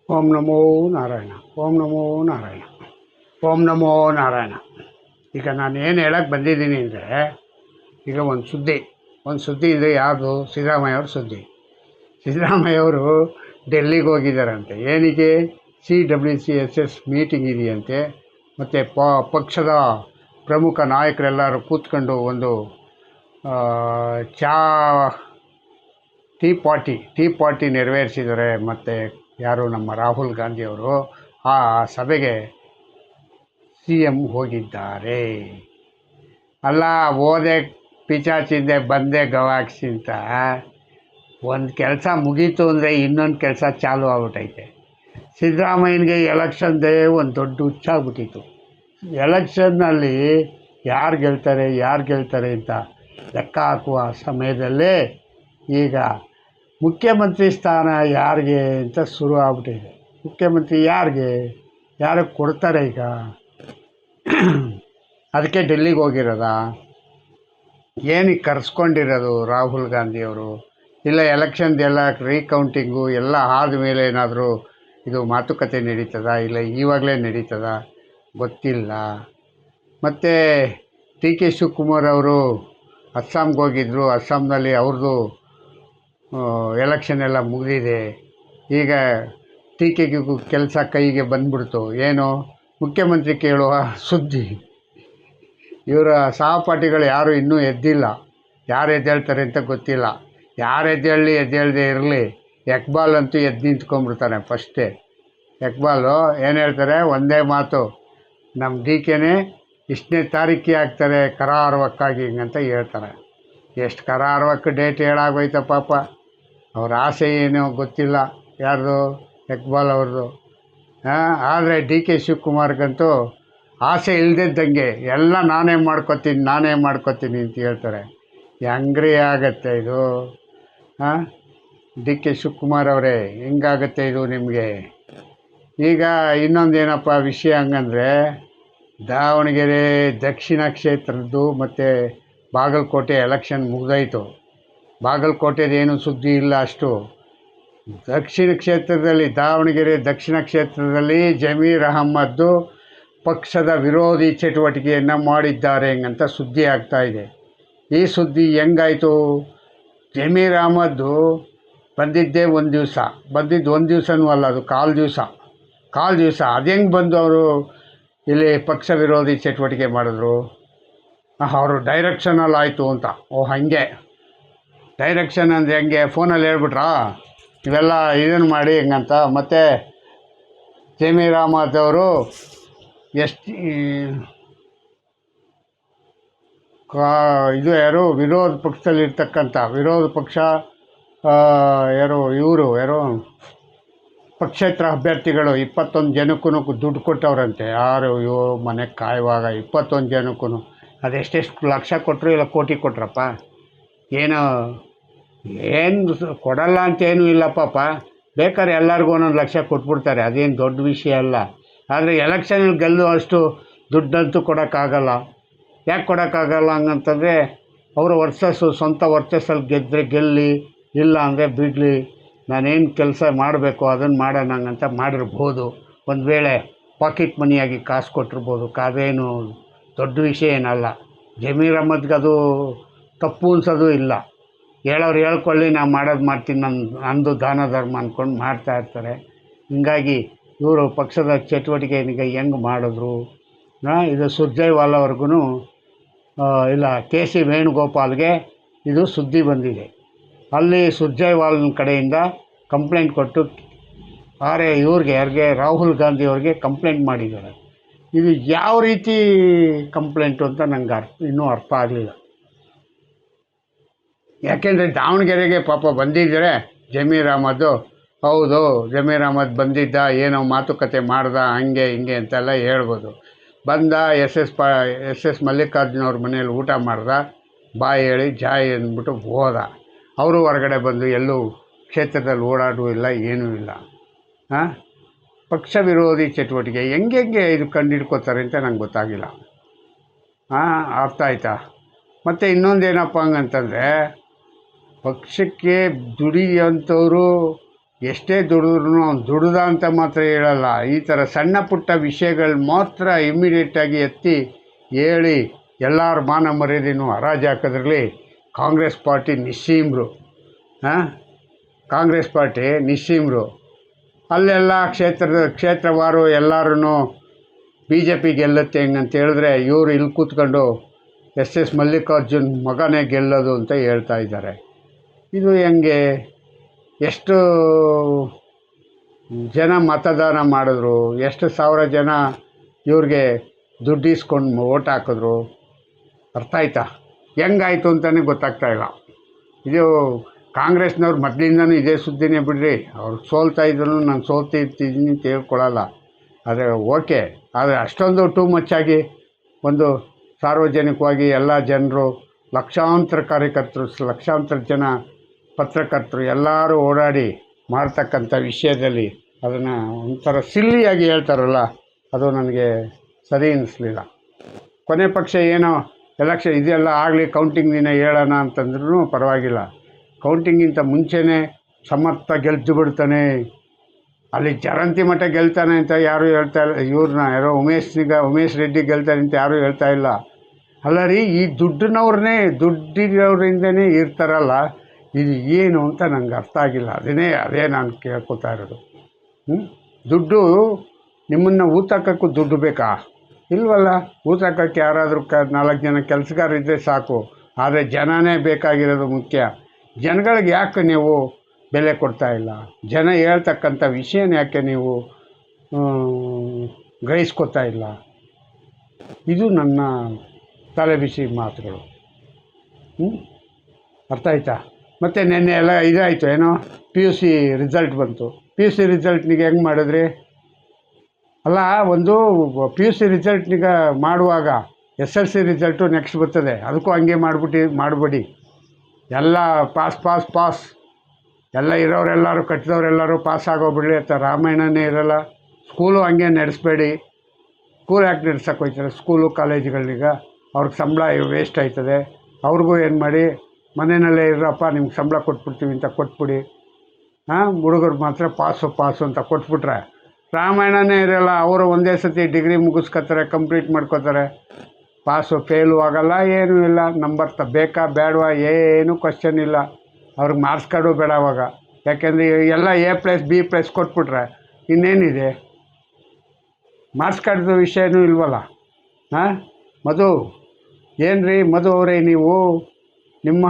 ಓಂ ನಮೋ ನಾರಾಯಣ. ಓಂ ನಮೋ ನಾರಾಯಣ. ಓಂ ನಮೋ ನಾರಾಯಣ. ಈಗ ನಾನು ಏನು ಹೇಳಕ್ಕೆ ಬಂದಿದ್ದೀನಿ ಅಂದರೆ, ಈಗ ಒಂದು ಸುದ್ದಿ ಇದೆ. ಯಾವುದು? ಸಿದ್ದರಾಮಯ್ಯವ್ರ ಸುದ್ದಿ. ಸಿದ್ದರಾಮಯ್ಯವರು ಡೆಲ್ಲಿಗೆ ಹೋಗಿದ್ದಾರಂತೆ. ಏನಕ್ಕೆ? CWCSS ಮೀಟಿಂಗ್ ಇದೆಯಂತೆ. ಮತ್ತು ಪಕ್ಷದ ಪ್ರಮುಖ ನಾಯಕರೆಲ್ಲರೂ ಕೂತ್ಕೊಂಡು ಒಂದು ಚಾ ಟೀ ಪಾರ್ಟಿ ನೆರವೇರಿಸಿದ್ದಾರೆ. ಮತ್ತು ಯಾರು? ನಮ್ಮ ರಾಹುಲ್ ಗಾಂಧಿಯವರು ಆ ಸಭೆಗೆ CM ಹೋಗಿದ್ದಾರೆ. ಅಲ್ಲ, ಓದೆ ಪಿಚಾಚಿಂದೆ ಬಂದೆ ಗವಾಕ್ಷಿ ಅಂತ. ಒಂದು ಕೆಲಸ ಮುಗೀತು ಅಂದರೆ ಇನ್ನೊಂದು ಕೆಲಸ ಚಾಲು ಆಗ್ಬಿಟ್ಟೈತೆ. ಸಿದ್ದರಾಮಯ್ಯನಿಗೆ ಎಲೆಕ್ಷನ್ದೇ ಒಂದು ದೊಡ್ಡ ಹುಚ್ಚಾಗ್ಬಿಟ್ಟಿತ್ತು. ಎಲೆಕ್ಷನ್ನಲ್ಲಿ ಯಾರು ಗೆಲ್ತಾರೆ ಅಂತ ಲೆಕ್ಕ ಹಾಕುವ ಸಮಯದಲ್ಲೇ ಈಗ ಮುಖ್ಯಮಂತ್ರಿ ಸ್ಥಾನ ಯಾರಿಗೆ ಅಂತ ಶುರು ಆಗ್ಬಿಟ್ಟಿದೆ. ಮುಖ್ಯಮಂತ್ರಿ ಯಾರಿಗೆ ಕೊಡ್ತಾರೆ ಈಗ? ಅದಕ್ಕೆ ಡೆಲ್ಲಿಗೆ ಹೋಗಿರೋದ? ಏನಕ್ಕೆ ಕರೆಸ್ಕೊಂಡಿರೋದು ರಾಹುಲ್ ಗಾಂಧಿಯವರು? ಇಲ್ಲ ಎಲೆಕ್ಷನ್ದೆಲ್ಲ ರೀಕೌಂಟಿಂಗು ಎಲ್ಲ ಆದಮೇಲೆ ಏನಾದರೂ ಇದು ಮಾತುಕತೆ ನಡೀತದ? ಇಲ್ಲ ಇವಾಗಲೇ ನಡೀತದ? ಗೊತ್ತಿಲ್ಲ. ಮತ್ತು DK ಶಿವಕುಮಾರ್ ಅವರು ಅಸ್ಸಾಂಗೆ ಹೋಗಿದ್ದರು. ಅಸ್ಸಾಂನಲ್ಲಿ ಅವ್ರದ್ದು ಎಲೆಕ್ಷನ್ ಎಲ್ಲ ಮುಗಿದಿದೆ. ಈಗ DKಗೆ ಕೆಲಸ ಕೈಗೆ ಬಂದ್ಬಿಡ್ತು. ಏನು? ಮುಖ್ಯಮಂತ್ರಿ ಕೇಳುವ ಸುದ್ದಿ. ಇವರ ಸಹಪಾಠಿಗಳು ಯಾರೂ ಇನ್ನೂ ಎದ್ದಿಲ್ಲ. ಯಾರು ಎದ್ದೇಳ್ತಾರೆ ಅಂತ ಗೊತ್ತಿಲ್ಲ. ಯಾರು ಎದ್ದೇಳದೆ ಇರಲಿ, ಇಕ್ಬಾಲ್ ಅಂತೂ ಎದ್ದು ನಿಂತ್ಕೊಂಡ್ಬಿಡ್ತಾನೆ ಫಸ್ಟೇ. ಇಕ್ಬಾಲು ಏನು ಹೇಳ್ತಾರೆ? ಒಂದೇ ಮಾತು, ನಮ್ಮ DKನೇ ಇಷ್ಟನೇ ತಾರೀಕಿಗೆ ಆಗ್ತಾರೆ ಕರಾರುವಕ್ಕಾಗಿ ಹಿಂಗಂತ ಹೇಳ್ತಾರೆ. ಎಷ್ಟು ಕರಾರುವಕ್ಕೆ ಡೇಟ್ ಹೇಳಾಗೋಯ್ತ ಪಾಪ. ಅವ್ರ ಆಸೆ ಏನೋ ಗೊತ್ತಿಲ್ಲ, ಯಾರ್ದು? ಇಕ್ಬಾಲ್ ಅವ್ರದ್ದು. ಆದರೆ DK ಶಿವಕುಮಾರ್ಗಂತೂ ಆಸೆ ಇಲ್ಲದಿದ್ದಂಗೆ ಎಲ್ಲ ನಾನೇ ಮಾಡ್ಕೊತೀನಿ ಅಂತ ಹೇಳ್ತಾರೆ. ಹೆಂಗ್ರಿ ಆಗತ್ತೆ ಇದು? DK ಶಿವಕುಮಾರ್ ಅವರೇ, ಹೆಂಗಾಗತ್ತೆ ಇದು ನಿಮಗೆ? ಈಗ ಇನ್ನೊಂದೇನಪ್ಪ ವಿಷಯ ಹಂಗಂದರೆ, ದಾವಣಗೆರೆ ದಕ್ಷಿಣ ಕ್ಷೇತ್ರದ್ದು ಮತ್ತು ಬಾಗಲಕೋಟೆ ಎಲೆಕ್ಷನ್ ಮುಗಿದೋಯ್ತು. ಬಾಗಲಕೋಟೆದೇನು ಸುದ್ದಿ ಇಲ್ಲ ಅಷ್ಟು. ದಕ್ಷಿಣ ಕ್ಷೇತ್ರದಲ್ಲಿ, ದಾವಣಗೆರೆ ದಕ್ಷಿಣ ಕ್ಷೇತ್ರದಲ್ಲಿ ಜಮೀರ್ ಅಹಮ್ಮದ್ ಪಕ್ಷದ ವಿರೋಧಿ ಚಟುವಟಿಕೆಯನ್ನು ಮಾಡಿದ್ದಾರೆ ಹೆಂಗಂತ ಸುದ್ದಿ ಆಗ್ತಾಯಿದೆ. ಈ ಸುದ್ದಿ ಹೆಂಗಾಯಿತು? ಜಮೀರ್ ಅಹಮ್ಮದ್ ಬಂದಿದ್ದೇ ಒಂದು ದಿವಸನೂ ಅಲ್ಲ, ಅದು ಕಾಲು ದಿವಸ. ಅದು ಹೆಂಗೆ ಬಂದು ಅವರು ಇಲ್ಲಿ ಪಕ್ಷ ವಿರೋಧಿ ಚಟುವಟಿಕೆ ಮಾಡಿದ್ರು? ಅವರು ಡೈರೆಕ್ಷನಲ್ಲಿ ಆಯಿತು ಅಂತ. ಹಾಗೆ ಡೈರೆಕ್ಷನ್ ಅಂದರೆ ಹೆಂಗೆ? ಫೋನಲ್ಲಿ ಹೇಳ್ಬಿಟ್ರಾ ಇವೆಲ್ಲ ಇದನ್ನು ಮಾಡಿ ಹೆಂಗಂತ? ಮತ್ತು ಜಮೀರ್ ಅಹಮ್ಮದ್ ಅವರು ಇದು ಯಾರು? ವಿರೋಧ ಪಕ್ಷದಲ್ಲಿರ್ತಕ್ಕಂಥ ವಿರೋಧ ಪಕ್ಷ ಯಾರು ಪಕ್ಷೇತರ ಅಭ್ಯರ್ಥಿಗಳು 21 ಜನಕ್ಕೂ ದುಡ್ಡು ಕೊಟ್ಟವ್ರಂತೆ. ಯಾರು ಮನೆಗೆ ಕಾಯುವಾಗ 21 ಜನಕ್ಕೂ ಅದೆಷ್ಟೆಷ್ಟು ಲಕ್ಷ ಕೊಟ್ಟರು, ಇಲ್ಲ ಕೋಟಿ ಕೊಟ್ರಪ್ಪ? ಏನು ಕೊಡಲ್ಲ ಅಂತೇನೂ ಇಲ್ಲ ಪಾಪ. ಬೇಕಾದ್ರೆ ಎಲ್ಲರಿಗೂ ಒಂದೊಂದು ಲಕ್ಷ ಕೊಟ್ಬಿಡ್ತಾರೆ, ಅದೇನು ದೊಡ್ಡ ವಿಷಯ ಅಲ್ಲ. ಆದರೆ ಎಲೆಕ್ಷನಲ್ಲಿ ಗೆಲ್ಲುವಷ್ಟು ದುಡ್ಡಂತೂ ಕೊಡೋಕ್ಕಾಗಲ್ಲ. ಯಾಕೆ ಕೊಡೋಕ್ಕಾಗಲ್ಲ ಹಂಗಂತಂದರೆ, ಅವರ ಸ್ವಂತ ವರ್ಚಸ್ಸಲ್ಲಿ ಗೆದ್ದರೆ ಗೆಲ್ಲಿ, ಇಲ್ಲ ಅಂದರೆ ಬಿಡಲಿ, ನಾನೇನು ಕೆಲಸ ಮಾಡಬೇಕು ಅದನ್ನು ಮಾಡೋಣ ಹಂಗಂತ ಮಾಡಿರ್ಬೋದು. ಒಂದು ವೇಳೆ ಪಾಕೆಟ್ ಮನಿಯಾಗಿ ಕಾಸು ಕೊಟ್ಟಿರ್ಬೋದು. ಅದೇನು ದೊಡ್ಡ ವಿಷಯ ಏನಲ್ಲ. ಜಮೀರ್ ಅಹಮ್ಮದ್ಗೆ ಅದು ತಪ್ಪು ಅನ್ಸೋದು ಇಲ್ಲ. ಹೇಳೋರು ಹೇಳ್ಕೊಳ್ಳಿ, ನಾವು ಮಾಡೋದು ಮಾಡ್ತೀನಿ, ನಂದು ದಾನ ಧರ್ಮ ಅಂದ್ಕೊಂಡು ಮಾಡ್ತಾಯಿರ್ತಾರೆ. ಹೀಗಾಗಿ ಇವರು ಪಕ್ಷದ ಚಟುವಟಿಕೆಗೆ ಹೆಂಗೆ ಮಾಡಿದ್ರು? ಇದು ಸುರ್ಜೇವಾಲಾ ಅವ್ರಿಗೂ ಇಲ್ಲ KC ವೇಣುಗೋಪಾಲ್ಗೆ ಇದು ಸುದ್ದಿ ಬಂದಿದೆ. ಅಲ್ಲಿ ಸುರ್ಜೇವಾಲನ ಕಡೆಯಿಂದ ಕಂಪ್ಲೇಂಟ್ ಕೊಟ್ಟು ಯಾರಿಗೆ? ರಾಹುಲ್ ಗಾಂಧಿ ಅವ್ರಿಗೆ ಕಂಪ್ಲೇಂಟ್ ಮಾಡಿದ್ದಾರೆ. ಇದು ಯಾವ ರೀತಿ ಕಂಪ್ಲೇಂಟು ಅಂತ ನಂಗೆ ಇನ್ನೂ ಅರ್ಥ ಆಗಲಿಲ್ಲ. ಯಾಕೆಂದರೆ ದಾವಣಗೆರೆಗೆ ಪಾಪ ಬಂದಿದ್ದರೆ ಜಮೀರ್ ಅಹಮ್ಮದ್, ಹೌದು ಜಮೀರ್ ಅಹಮ್ಮದ್ ಬಂದಿದ್ದ, ಏನೋ ಮಾತುಕತೆ ಮಾಡ್ದ, ಹಂಗೆ ಹಿಂಗೆ ಅಂತೆಲ್ಲ ಹೇಳ್ಬೋದು. ಬಂದ ಎಸ್ ಮಲ್ಲಿಕಾರ್ಜುನ ಅವ್ರ ಮನೇಲಿ ಊಟ ಮಾಡ್ದ, ಬಾಯಿ ಹೇಳಿ ಜಾಯ್ ಅಂದ್ಬಿಟ್ಟು ಹೋದ. ಅವರು ಹೊರಗಡೆ ಬಂದು ಎಲ್ಲೂ ಕ್ಷೇತ್ರದಲ್ಲಿ ಓಡಾಡೂ ಇಲ್ಲ, ಏನೂ ಇಲ್ಲ. ಪಕ್ಷ ವಿರೋಧಿ ಚಟುವಟಿಕೆ ಹೆಂಗೆ ಇದು ಕಂಡುಹಿಡ್ಕೋತಾರೆ ಅಂತ ನಂಗೆ ಗೊತ್ತಾಗಿಲ್ಲ. ಅರ್ಥ ಆಯ್ತಾ? ಮತ್ತು ಇನ್ನೊಂದೇನಪ್ಪ ಹಂಗಂತಂದರೆ, ಪಕ್ಷಕ್ಕೆ ದುಡಿಯೋಂಥವ್ರು ಎಷ್ಟೇ ದುಡಿದ್ರೂ ಅವ್ನು ದುಡ್ದ ಅಂತ ಮಾತ್ರ ಹೇಳಲ್ಲ. ಈ ಥರ ಸಣ್ಣ ಪುಟ್ಟ ವಿಷಯಗಳು ಮಾತ್ರ ಇಮ್ಮಿಡಿಯೇಟಾಗಿ ಎತ್ತಿ ಹೇಳಿ ಎಲ್ಲರ ಮಾನ ಮರ್ಯಾದೆನೂ ಹರಾಜು ಹಾಕೋದ್ರಲ್ಲಿ ಕಾಂಗ್ರೆಸ್ ಪಾರ್ಟಿ ನಿಸ್ಸೀಮರು. ಕಾಂಗ್ರೆಸ್ ಪಾರ್ಟಿ ನಿಸ್ಸೀಮರು. ಅಲ್ಲೆಲ್ಲ ಕ್ಷೇತ್ರವಾರು ಎಲ್ಲರೂ ಬಿ ಜೆ ಪಿ ಗೆಲ್ಲುತ್ತೆ ಹೆಂಗಂತ ಹೇಳಿದ್ರೆ ಇವರು ಇಲ್ಲಿ ಕೂತ್ಕೊಂಡು ಎಸ್ ಮಲ್ಲಿಕಾರ್ಜುನ್ ಮಗನೇ ಗೆಲ್ಲೋದು ಅಂತ ಹೇಳ್ತಾ ಇದ್ದಾರೆ. ಇದು ಹೆಂಗೆ? ಎಷ್ಟು ಜನ ಮತದಾನ ಮಾಡಿದ್ರು, ಎಷ್ಟು ಸಾವಿರ ಜನ ಇವ್ರಿಗೆ ದುಡ್ಡು ಇಸ್ಕೊಂಡು ಓಟ್ ಹಾಕಿದ್ರು? ಅರ್ಥ ಆಯ್ತಾ? ಹೆಂಗಾಯ್ತು ಅಂತಲೇ ಗೊತ್ತಾಗ್ತಾಯಿಲ್ಲ. ಇದು ಕಾಂಗ್ರೆಸ್ನವ್ರು ಮೊದಲಿಂದನೂ ಇದೇ ಸುದ್ದಿನೇ ಬಿಡ್ರಿ. ಅವ್ರು ಸೋಲ್ತಾ ಇದ್ರು ನಾನು ಸೋಲ್ತಿರ್ತಿದ್ದೀನಿ ಅಂತ ಹೇಳ್ಕೊಳಲ್ಲ. ಆದರೆ ಓಕೆ, ಆದರೆ ಅಷ್ಟೊಂದು ಟೂ ಮಚ್ಚಾಗಿ ಒಂದು ಸಾರ್ವಜನಿಕವಾಗಿ ಎಲ್ಲ ಜನರು, ಲಕ್ಷಾಂತರ ಕಾರ್ಯಕರ್ತರು, ಲಕ್ಷಾಂತರ ಜನ ಪತ್ರಕರ್ತರು ಎಲ್ಲರೂ ಓಡಾಡಿ ಮಾಡ್ತಕ್ಕಂಥ ವಿಷಯದಲ್ಲಿ ಅದನ್ನು ಒಂಥರ ಸಿಲ್ಲಿಯಾಗಿ ಹೇಳ್ತಾರಲ್ಲ, ಅದು ನನಗೆ ಸರಿ ಅನ್ನಿಸ್ಲಿಲ್ಲ. ಕೊನೆ ಪಕ್ಷ ಏನೋ ಎಲೆಕ್ಷನ್ ಇದೆಲ್ಲ ಆಗಲಿ, ಕೌಂಟಿಂಗ್ ದಿನ ಹೇಳೋಣ ಅಂತಂದ್ರೂ ಪರವಾಗಿಲ್ಲ. ಕೌಂಟಿಂಗಿಂತ ಮುಂಚೆನೇ ಸಮರ್ಥ ಗೆದ್ದು ಬಿಡ್ತಾನೆ, ಅಲ್ಲಿ ಜರಂತಿ ಮಠ ಗೆಲ್ತಾನೆ ಅಂತ ಯಾರೂ ಹೇಳ್ತಾ ಇಲ್ಲ. ಇವ್ರನ್ನ ಯಾರೋ ಉಮೇಶ್ ರೆಡ್ಡಿ ಗೆಲ್ತಾನೆ ಅಂತ ಯಾರೂ ಹೇಳ್ತಾ ಇಲ್ಲ. ಅಲ್ಲ ರೀ, ಈ ದುಡ್ಡಿನವ್ರನ್ನೇ ದುಡ್ಡಿನವರಿಂದನೇ ಇರ್ತಾರಲ್ಲ, ಇದು ಏನು ಅಂತ ನನಗೆ ಅರ್ಥ ಆಗಿಲ್ಲ. ಅದೇ ನಾನು ಕೇಳ್ಕೊತಾ ಇರೋದು. ದುಡ್ಡು ನಿಮ್ಮನ್ನು ಊತಕ್ಕೂ ದುಡ್ಡು ಬೇಕಾ? ಇಲ್ವಲ್ಲ. ಊತಕ್ಕಕ್ಕೆ ಯಾರಾದರೂ 4 ಜನ ಕೆಲಸಗಾರರಿದ್ದರೆ ಸಾಕು. ಆದರೆ ಜನನೇ ಬೇಕಾಗಿರೋದು ಮುಖ್ಯ. ಜನಗಳಿಗೆ ಯಾಕೆ ನೀವು ಬೆಲೆ ಕೊಡ್ತಾ ಇಲ್ಲ? ಜನ ಹೇಳ್ತಕ್ಕಂಥ ವಿಷಯನ ಯಾಕೆ ನೀವು ಗ್ರಹಿಸ್ಕೊತಾ ಇಲ್ಲ? ಇದು ನನ್ನ ತಲೆ ಬಿಸಿ ಮಾತುಗಳು. ಅರ್ಥ ಆಯ್ತಾ? ಮತ್ತು ನೆನ್ನೆ ಎಲ್ಲ ಇದಾಯಿತು, ಏನೋ PUC ರಿಸಲ್ಟ್ ಬಂತು. PUC ರಿಸಲ್ಟ್ನಿಗೆ ಹೆಂಗೆ ಮಾಡಿದ್ರಿ? ಅಲ್ಲ, ಒಂದು PUC ರಿಸಲ್ಟ್ನಿಗೆ ಮಾಡುವಾಗ SLC ರಿಸಲ್ಟು ನೆಕ್ಸ್ಟ್ ಬರ್ತದೆ, ಅದಕ್ಕೂ ಹಂಗೆ ಮಾಡಬೇಡಿ. ಎಲ್ಲ ಪಾಸ್ ಎಲ್ಲ ಇರೋರೆಲ್ಲರೂ ಕಟ್ಟಿದವರೆಲ್ಲರೂ ಪಾಸ್ ಆಗೋಗ್ಬಿಡ್ಲಿ ಅಂತ ರಾಮಾಯಣನೇ ಇರೋಲ್ಲ. ಸ್ಕೂಲು ಹಂಗೆ ನಡೆಸಬೇಡಿ. ಸ್ಕೂಲ್ ಯಾಕೆ ನಡೆಸೋಕೆ ಹೋಗ್ತಾರೆ? ಸ್ಕೂಲು ಕಾಲೇಜುಗಳೀಗ ಅವ್ರಿಗೆ ಸಂಬಳ ವೇಸ್ಟ್ ಆಯ್ತದೆ. ಅವ್ರಿಗೂ ಏನು ಮಾಡಿ, ಮನೆಯಲ್ಲೇ ಇರಪ್ಪ, ನಿಮ್ಗೆ ಸಂಬಳ ಕೊಟ್ಬಿಡ್ತೀವಿ ಅಂತ ಕೊಟ್ಬಿಡಿ. ಹುಡುಗರು ಮಾತ್ರ ಪಾಸು ಅಂತ ಕೊಟ್ಬಿಟ್ರೆ ರಾಮಾಯಣನೇ ಇರೋಲ್ಲ. ಅವರು ಒಂದೇ ಸತಿ ಡಿಗ್ರಿ ಮುಗಿಸ್ಕೊತಾರೆ, ಕಂಪ್ಲೀಟ್ ಮಾಡ್ಕೋತಾರೆ. ಪಾಸು ಫೇಲು ಆಗೋಲ್ಲ, ಏನೂ ಇಲ್ಲ. ನಂಬರ್ ಬೇಕಾ ಬೇಡವಾ ಏನೂ ಕ್ವಶನ್ ಇಲ್ಲ. ಅವ್ರಿಗೆ ಮಾರ್ಕ್ಸ್ ಕಾರ್ಡು ಬೇಡ ಅವಾಗ. ಯಾಕೆಂದರೆ ಎಲ್ಲ A+B+ ಕೊಟ್ಬಿಟ್ರೆ ಇನ್ನೇನಿದೆ? ಮಾರ್ಕ್ಸ್ ಕಾರ್ಡ್ದು ವಿಷಯನೂ ಇಲ್ವಲ್ಲ. ಮಧು ಏನು ರೀ ಮಧು ಅವರೇ, ನೀವು ನಿಮ್ಮ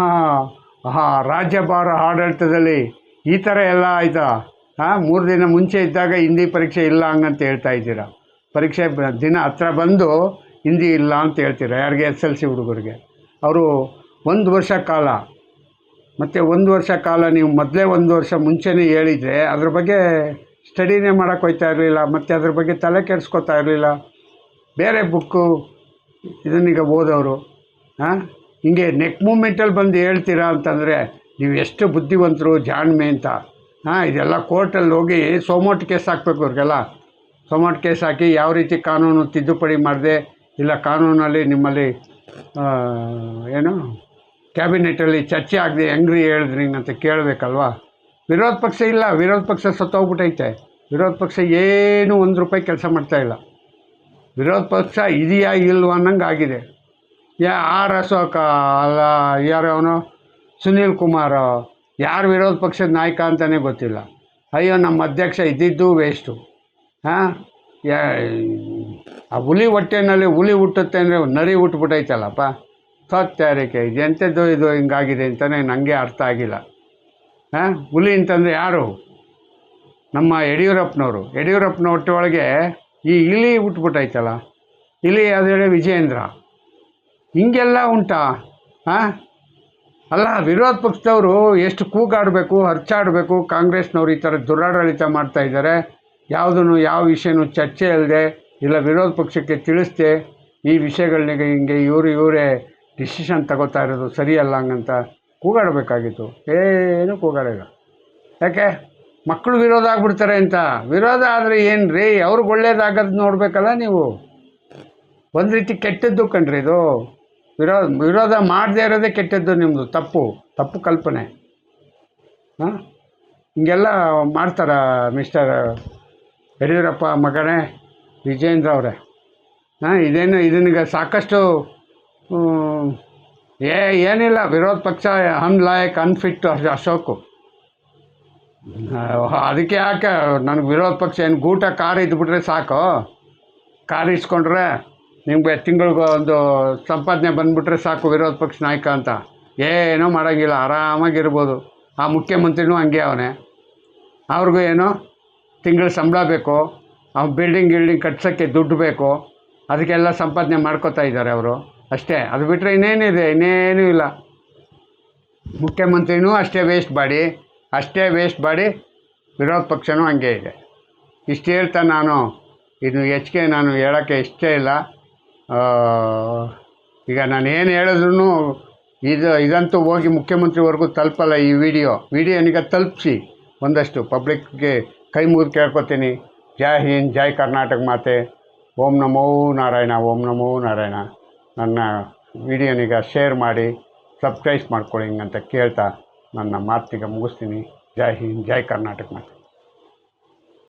ರಾಜ್ಯಭಾರ ಆಡಳಿತದಲ್ಲಿ ಈ ಥರ ಎಲ್ಲ ಆಯಿತಾ? 3 ದಿನ ಮುಂಚೆ ಇದ್ದಾಗ ಹಿಂದಿ ಪರೀಕ್ಷೆ ಇಲ್ಲ ಹಂಗಂತ ಹೇಳ್ತಾ ಇದ್ದೀರಾ. ಪರೀಕ್ಷೆ ದಿನ ಹತ್ರ ಬಂದು ಹಿಂದಿ ಇಲ್ಲ ಅಂತ ಹೇಳ್ತೀರಾ. ಯಾರಿಗೆ? SLC ಹುಡುಗರಿಗೆ. ಅವರು 1 ವರ್ಷ ಕಾಲ, ಮತ್ತು 1 ವರ್ಷ ಕಾಲ ನೀವು ಮೊದಲೇ 1 ವರ್ಷ ಮುಂಚೆನೇ ಹೇಳಿದರೆ ಅದ್ರ ಬಗ್ಗೆ ಸ್ಟಡಿನೇ ಮಾಡೋಕ್ಕೆ ಹೋಗ್ತಾ ಇರಲಿಲ್ಲ, ಮತ್ತು ಅದ್ರ ಬಗ್ಗೆ ತಲೆ ಕೆಡಿಸ್ಕೊತಾ ಇರಲಿಲ್ಲ. ಬೇರೆ ಬುಕ್ಕು ಇದನ್ನೀಗ ಓದೋರು ಹಿಂಗೆ ನೆಕ್ ಮೂಮೆಂಟಲ್ಲಿ ಬಂದು ಹೇಳ್ತೀರಾ ಅಂತಂದರೆ ನೀವು ಎಷ್ಟು ಬುದ್ಧಿವಂತರು, ಜಾಣ್ಮೆ ಅಂತ. ಇದೆಲ್ಲ ಕೋರ್ಟಲ್ಲಿ ಹೋಗಿ ಸೋಮೋಟ್ ಕೇಸ್ ಹಾಕಬೇಕು. ಇವ್ರಿಗೆಲ್ಲ ಸೋಮೋಟ್ ಕೇಸ್ ಹಾಕಿ ಯಾವ ರೀತಿ ಕಾನೂನು ತಿದ್ದುಪಡಿ ಮಾಡಿದೆ, ಇಲ್ಲ ಕಾನೂನಲ್ಲಿ ನಿಮ್ಮಲ್ಲಿ ಏನು ಕ್ಯಾಬಿನೆಟಲ್ಲಿ ಚರ್ಚೆ ಆಗದೆ ಹೆಂಗ್ರಿ ಹೇಳಿದ್ರಿ ಅಂತ ಕೇಳಬೇಕಲ್ವ. ವಿರೋಧ ಪಕ್ಷ ಇಲ್ಲ, ವಿರೋಧ ಪಕ್ಷ ಸತ್ತೋಗ್ಬಿಟ್ಟೈತೆ. ವಿರೋಧ ಪಕ್ಷ ಏನೂ 1 ರೂಪಾಯಿ ಕೆಲಸ ಮಾಡ್ತಾಯಿಲ್ಲ. ವಿರೋಧ ಪಕ್ಷ ಇದೆಯಾ ಇಲ್ವ ಅನ್ನಂಗೆ ಆಗಿದೆ. ಆರ್ ಅಶೋಕ ಅಲ್ಲ, ಯಾರು ಅವನು ಸುನೀಲ್ ಕುಮಾರ್, ಯಾರು ವಿರೋಧ ಪಕ್ಷದ ನಾಯಕ ಅಂತಲೇ ಗೊತ್ತಿಲ್ಲ. ಅಯ್ಯೋ, ನಮ್ಮ ಅಧ್ಯಕ್ಷ ಇದ್ದಿದ್ದು ವೇಸ್ಟು. ಆ ಹುಲಿ ಹೊಟ್ಟೆನಲ್ಲಿ ಹುಲಿ ಹುಟ್ಟುತ್ತೆ ಅಂದರೆ ನರಿ ಹುಟ್ಟುಬಿಟ್ಟೈತಲ್ಲಪ್ಪ. ಸತ್ಯಾರಿಕೆ ಇದೆಂಥದ್ದು ಇದು ಹಿಂಗಾಗಿದೆ ಅಂತಲೇ ನನಗೆ ಅರ್ಥ ಆಗಿಲ್ಲ. ಹುಲಿ ಅಂತಂದರೆ ಯಾರು? ನಮ್ಮ ಯಡಿಯೂರಪ್ಪನ ಹೊಟ್ಟೆ ಒಳಗೆ ಈ ಇಲಿ ಹುಟ್ಬಿಟ್ಟೈತಲ್ಲ. ಇಲಿ ಅದು ಹೇಳಿ ವಿಜಯೇಂದ್ರ. ಹಿಂಗೆಲ್ಲ ಉಂಟಾ? ಅಲ್ಲ, ವಿರೋಧ ಪಕ್ಷದವರು ಎಷ್ಟು ಕೂಗಾಡಬೇಕು, ಅರ್ಚಾಡಬೇಕು. ಕಾಂಗ್ರೆಸ್ನವ್ರು ಈ ಥರ ದುರಾಡಳಿತ ಮಾಡ್ತಾಯಿದ್ದಾರೆ. ಯಾವುದೂ ಯಾವ ವಿಷಯನೂ ಚರ್ಚೆ ಇಲ್ಲದೆ, ಇಲ್ಲ ವಿರೋಧ ಪಕ್ಷಕ್ಕೆ ತಿಳಿಸ್ದೆ ಈ ವಿಷಯಗಳನ್ನ ಹಿಂಗೆ ಇವರೇ ಡಿಸಿಷನ್ ತಗೋತಾ ಇರೋದು ಸರಿಯಲ್ಲ ಹಂಗಂತ ಕೂಗಾಡಬೇಕಾಗಿತ್ತು. ಏನೂ ಕೂಗಾಡಿಲ್ಲ. ಯಾಕೆ? ಮಕ್ಕಳು ವಿರೋಧ ಆಗ್ಬಿಡ್ತಾರೆ ಅಂತ. ವಿರೋಧ ಆದರೆ ಏನು ರೀ, ಅವ್ರಿಗೆ ಒಳ್ಳೇದಾಗೋದು ನೋಡಬೇಕಲ್ಲ ನೀವು. ಒಂದು ರೀತಿ ಕೆಟ್ಟದ್ದು ಕಣ್ರಿ ಇದು. ವಿರೋಧ ಮಾಡದೇ ಇರೋದೇ ಕೆಟ್ಟದ್ದು. ನಿಮ್ಮದು ತಪ್ಪು ಕಲ್ಪನೆ. ಹಿಂಗೆಲ್ಲ ಮಾಡ್ತಾರ ಮಿಸ್ಟರ್ ಯಡಿಯೂರಪ್ಪ ಮಗನೇ ವಿಜೇಂದ್ರ ಅವರೇ? ಹಾಂ, ಇದನ್ನೀಗ ಸಾಕಷ್ಟು ಏನಿಲ್ಲ, ವಿರೋಧ ಪಕ್ಷ ಲಾಯಕ್ ಅನ್ಫಿಟ್ ಅಶೋಕು. ಅದಕ್ಕೆ ಯಾಕೆ ನನಗೆ ವಿರೋಧ ಪಕ್ಷ ಏನು ಗೂಟ ಕಾರ್ ಇದ್ಬಿಟ್ರೆ ಸಾಕು, ಕಾರ್ ಇಸ್ಕೊಂಡ್ರೆ ನಿಮಗೆ ತಿಂಗಳಿಗೆ ಒಂದು ಸಂಪಾದನೆ ಬಂದುಬಿಟ್ರೆ ಸಾಕು ವಿರೋಧ ಪಕ್ಷ ನಾಯಕ ಅಂತ. ಏನೂ ಮಾಡೋಂಗಿಲ್ಲ, ಆರಾಮಾಗಿರ್ಬೋದು. ಆ ಮುಖ್ಯಮಂತ್ರಿನೂ ಹಂಗೆ ಅವನೇ, ಅವ್ರಿಗೂ ಏನೋ ತಿಂಗಳ ಸಂಬಳ ಬೇಕು, ಬಿಲ್ಡಿಂಗ್ ಕಟ್ಸೋಕ್ಕೆ ದುಡ್ಡು ಬೇಕು, ಅದಕ್ಕೆಲ್ಲ ಸಂಪಾದನೆ ಮಾಡ್ಕೋತಾ ಇದ್ದಾರೆ ಅವರು ಅಷ್ಟೇ. ಅದು ಬಿಟ್ಟರೆ ಇನ್ನೇನಿದೆ? ಇನ್ನೇನೂ ಇಲ್ಲ. ಮುಖ್ಯಮಂತ್ರಿನೂ ಅಷ್ಟೇ ವೇಸ್ಟ್ ಬಾಡಿ, ವಿರೋಧ ಪಕ್ಷನೂ ಹಂಗೆ ಇದೆ. ಇಷ್ಟು ಹೇಳ್ತಾ ನಾನು ಹೆಚ್ಚಿಗೆ ನಾನು ಹೇಳೋಕ್ಕೆ ಇಷ್ಟ ಇಲ್ಲ. ಈಗ ನಾನು ಏನು ಹೇಳಿದ್ರೂ ಇದಂತೂ ಹೋಗಿ ಮುಖ್ಯಮಂತ್ರಿವರೆಗೂ ತಲುಪಲ್ಲ. ಈ ವಿಡಿಯೋನಿಗೆ ತಲುಪಿಸಿ, ಒಂದಷ್ಟು ಪಬ್ಲಿಕ್ಗೆ ಕೈ ಮುಗಿದು ಕೇಳ್ಕೊತೀನಿ. ಜೈ ಹಿಂದ್, ಜೈ ಕರ್ನಾಟಕ ಮಾತೆ. ಓಂ ನಮೋ ನಾರಾಯಣ, ಓಂ ನಮೋ ನಾರಾಯಣ. ನನ್ನ ವಿಡಿಯೋನಿಗೆ ಶೇರ್ ಮಾಡಿ, ಸಬ್ಸ್ಕ್ರೈಬ್ ಮಾಡ್ಕೊಳ್ಳಿ ಅಂತ ಕೇಳ್ತಾ ನನ್ನ ಮಾತಿಗೆ ಮುಗಿಸ್ತೀನಿ. ಜೈ ಹಿಂದ್, ಜೈ ಕರ್ನಾಟಕ ಮಾತೆ.